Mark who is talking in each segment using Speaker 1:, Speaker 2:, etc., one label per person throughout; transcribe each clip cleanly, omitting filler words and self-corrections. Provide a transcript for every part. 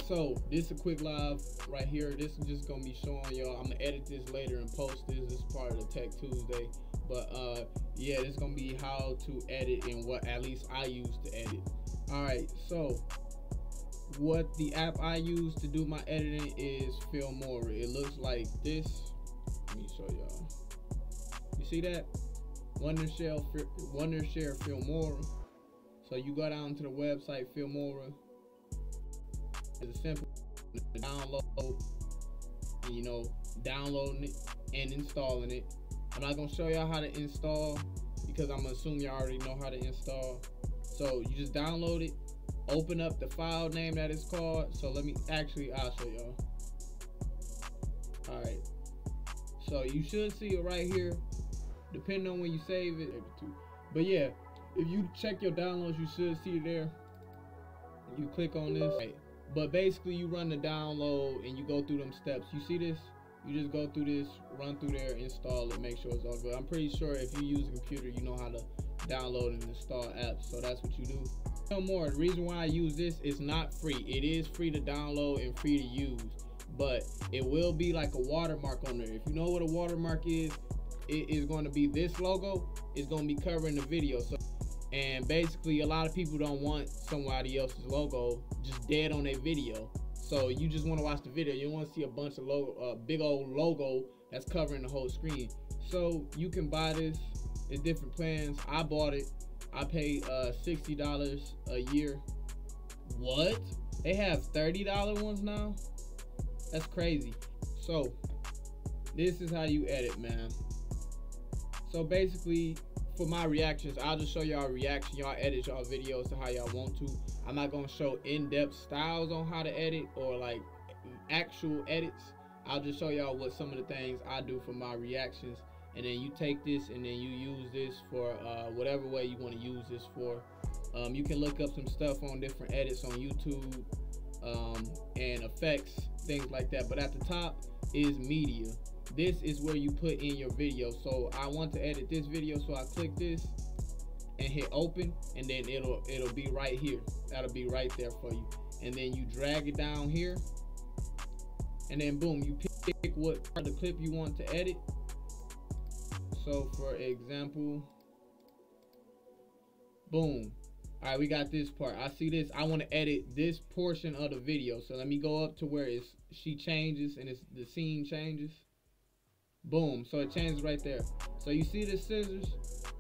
Speaker 1: So this is a quick live right here. This is just gonna be showing y'all. I'm gonna edit this later and post this. This is part of the Tech Tuesday. But yeah, this is gonna be how to edit and what at least I use to edit. Alright, so what the app I use to do my editing is Filmora. It looks like this. Let me show y'all. You see that? Wondershare Filmora. So you go down to the website Filmora. It's a simple download, and, you know, downloading it and installing it. I'm not gonna show y'all how to install because I'm gonna assume y'all already know how to install. So you just download it, open up the file name that it's called. So I'll show y'all. Alright, so you should see it right here, depending on when you save it. But yeah, if you check your downloads, you should see it there. You click on this. Right. But basically you run the download and you go through them steps. You see this? You just go through this, run through there, install it, make sure it's all good. I'm pretty sure if you use a computer, you know how to download and install apps, so that's what you do. No more. The reason why I use this is not free. It is free to download and free to use, but it will be like a watermark on there. If you know what a watermark is, it is going to be this logo. It's going to be covering the video. So, and basically a lot of people don't want somebody else's logo just dead on their video. So you just want to watch the video. You want to see a bunch of big old logo that's covering the whole screen. So you can buy this in different plans. I bought it. I paid $60 a year. What? They have $30 ones now? That's crazy. So this is how you edit, man. So basically, for my reactions, I'll just show y'all a reaction. Y'all edit y'all videos to how y'all want to. I'm not gonna show in-depth styles on how to edit or like actual edits. I'll just show y'all what some of the things I do for my reactions, and then you take this and then you use this for whatever way you want to use this for. You can look up some stuff on different edits on YouTube and effects, things like that. But at the top is media. This is where you put in your video. So I want to edit this video, so I click this and hit open, and then it'll be right here. That'll be right there for you. And then you drag it down here, and then boom, you pick what part of the clip you want to edit. So for example, boom. All right, we got this part. I see this. I want to edit this portion of the video. So let me go up to where she changes and the scene changes. Boom, so it changes right there. So you see the scissors?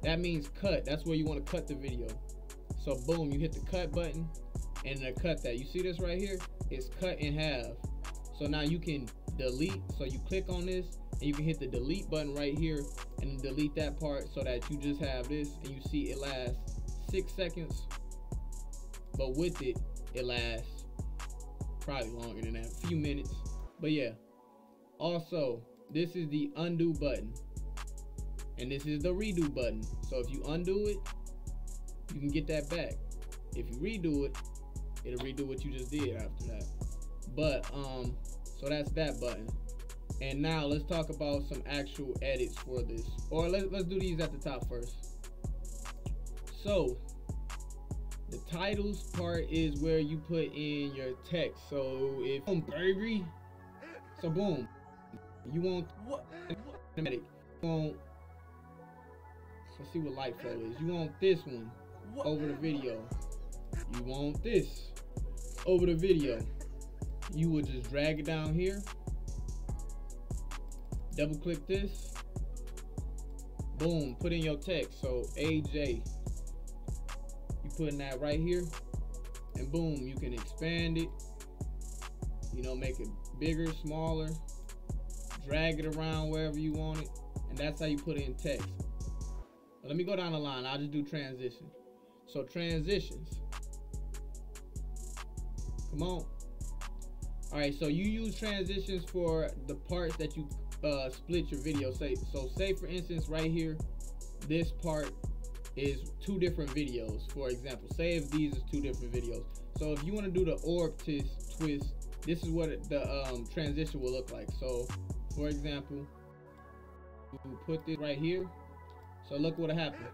Speaker 1: That means cut. That's where you want to cut the video. So boom, you hit the cut button and it'll cut that. You see this right here? It's cut in half. So now you can delete. So you click on this and you can hit the delete button right here and delete that part, so that you just have this, and you see it lasts 6 seconds. But with it, it lasts probably longer than that, a few minutes. But yeah, also, this is the undo button, and this is the redo button. So if you undo it, you can get that back. If you redo it, it'll redo what you just did after that. But so that's that button. And now let's talk about some actual edits for this, or let's do these at the top first. So the titles part is where you put in your text. So if baby, so boom. You want you want, let's see what light flow is. You want this one over the video. You want this over the video. You would just drag it down here, double click this, boom, put in your text. So AJ, you putting that right here, and boom, you can expand it, you know, make it bigger, smaller, drag it around wherever you want it, and that's how you put it in text. But let me go down the line. I'll just do transition. So transitions, come on. All right, so you use transitions for the parts that you split your video. Say for instance right here, this part is 2 different videos. For example, say if these is 2 different videos. So if you want to do the orb twist, this is what the transition will look like. So for example, you put this right here. So look what happened.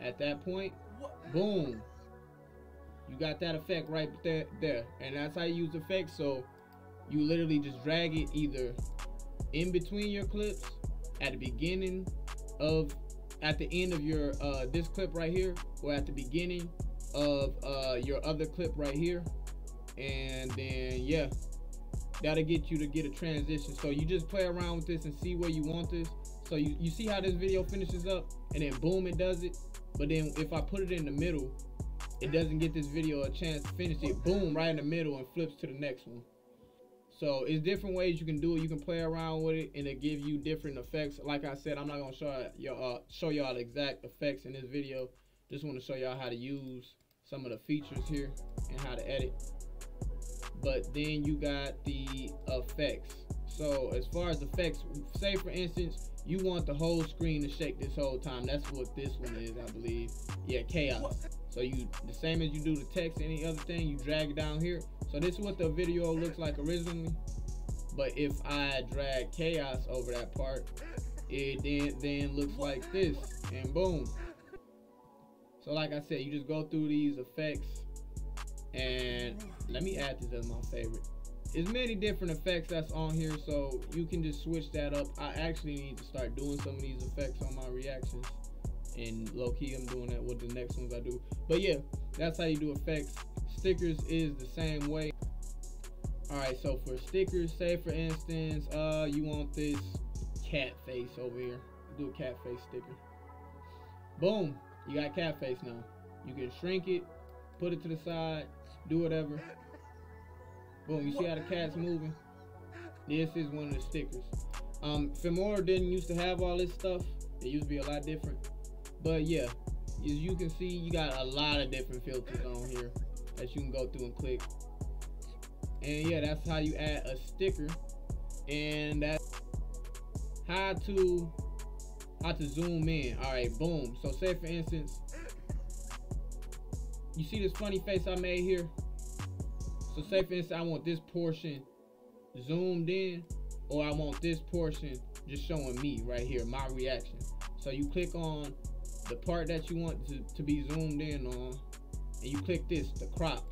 Speaker 1: At that point, boom, You got that effect right there. And that's how you use effects. So you literally just drag it either in between your clips, at the beginning of, at the end of your this clip right here, or at the beginning of your other clip right here. And then yeah, that'll get you to get a transition. So you just play around with this and see where you want this. So you see how this video finishes up, and then boom, it does it. But then if I put it in the middle, it doesn't get this video a chance to finish it. Boom, right in the middle, and flips to the next one. So it's different ways you can do it. You can play around with it, and it give you different effects. Like I said, I'm not gonna show y'all the exact effects in this video. Just want to show y'all how to use some of the features here and how to edit. But then you got the effects. So as far as effects, say for instance, you want the whole screen to shake this whole time. That's what this one is, I believe. Yeah, chaos. So you, the same as you do the text, any other thing, you drag it down here. So this is what the video looks like originally. But if I drag chaos over that part, it then looks like this, and boom. So like I said, you just go through these effects, and let me add this as my favorite. There's many different effects that's on here, so you can just switch that up. I actually need to start doing some of these effects on my reactions, and low-key I'm doing that with the next ones I do. But yeah, that's how you do effects. Stickers is the same way. Alright, so for stickers, say for instance, you want this cat face over here. Do a cat face sticker. Boom, you got cat face now. You can shrink it, put it to the side, do whatever. Boom, you see how the cat's moving? This is one of the stickers. Filmora didn't used to have all this stuff. It used to be a lot different. But yeah, as you can see, you got a lot of different filters on here that you can go through and click. And yeah, that's how you add a sticker. And that's how to zoom in. Alright, boom. So say for instance, you see this funny face I made here? So say for instance, I want this portion zoomed in, or I want this portion just showing me right here, my reaction. So you click on the part that you want to be zoomed in on, and you click this, the crop.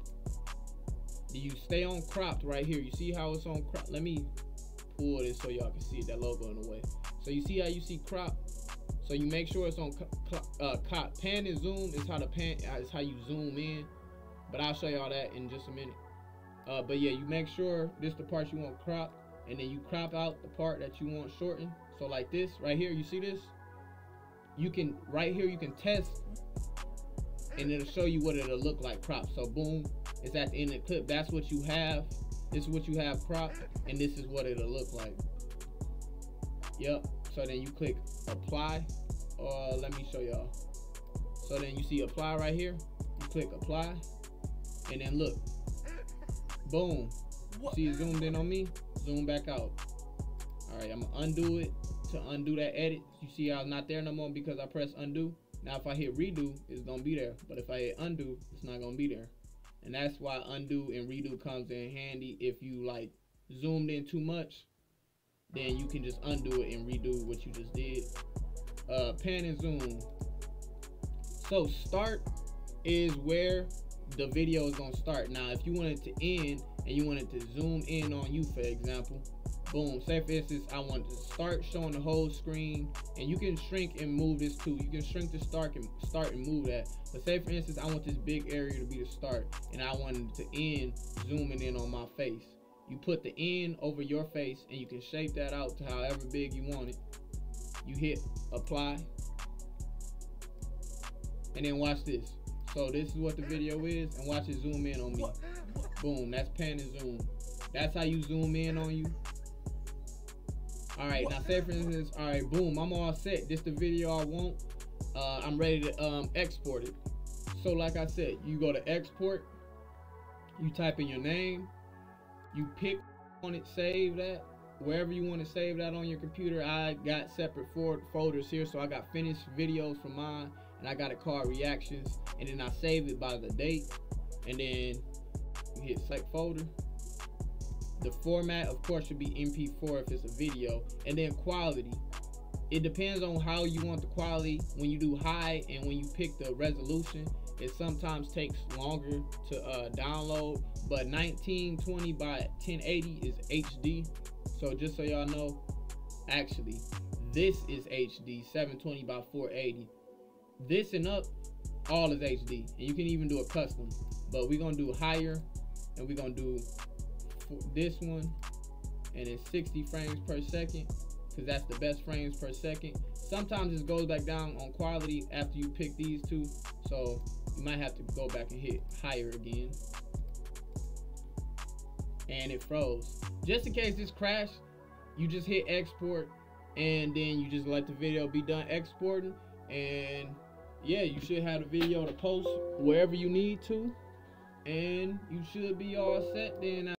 Speaker 1: You stay on cropped right here. You see how it's on crop? Let me pull this so y'all can see that logo in the way. So you see how you see crop? So you make sure it's on crop. Pan and zoom is how you zoom in, but I'll show y'all that in just a minute. But yeah, you make sure this the part you want cropped, and then you crop out the part that you want shortened. So like this right here, you see this? You can, right here you can test, and it'll show you what it'll look like cropped. So boom, it's at the end of the clip. That's what you have. This is what you have cropped, and this is what it'll look like. Yep. So then you click apply. Let me show y'all. So then you see apply right here. You click apply, and then look. Boom. See it zoomed in on me? Zoom back out. Alright, I'm gonna undo it to undo that edit. You see how it's not there no more because I press undo. Now if I hit redo, it's gonna be there. But if I hit undo, it's not gonna be there. And that's why undo and redo comes in handy. If you like zoomed in too much, then you can just undo it and redo what you just did. Pan and zoom. So start is where the video is gonna start. Now if you want it to end and you want it to zoom in on you, for example, boom, say for instance I want to start showing the whole screen, and you can shrink and move this too. You can shrink the start and move that. But say for instance I want this big area to be the start, and I want it to end zooming in on my face. You put the end over your face, and you can shape that out to however big you want it. You hit apply, and then watch this. So this is what the video is, and watch it zoom in on me. Boom, that's pan and zoom. That's how you zoom in on you. Alright, now say for instance, alright, boom, I'm all set. This the video I want. I'm ready to export it. So like I said, you go to export, you type in your name, you pick on it, save that. Wherever you want to save that on your computer. I got separate folders here, so I got finished videos from mine, and I got it called reactions, and then I save it by the date, and then you hit select folder. The format of course should be MP4 if it's a video, and then quality. It depends on how you want the quality. When you do high and when you pick the resolution, it sometimes takes longer to download, but 1920 by 1080 is HD. So just so y'all know, actually this is HD, 720 by 480. This and up, all is HD, and you can even do a custom, but we're gonna do higher, and we're gonna do this one, and it's 60 frames per second, because that's the best frames per second. Sometimes it goes back down on quality after you pick these two, so you might have to go back and hit higher again. And it froze. Just in case this crashed, you just hit export, and then you just let the video be done exporting, and yeah, you should have the video to post wherever you need to, and you should be all set then.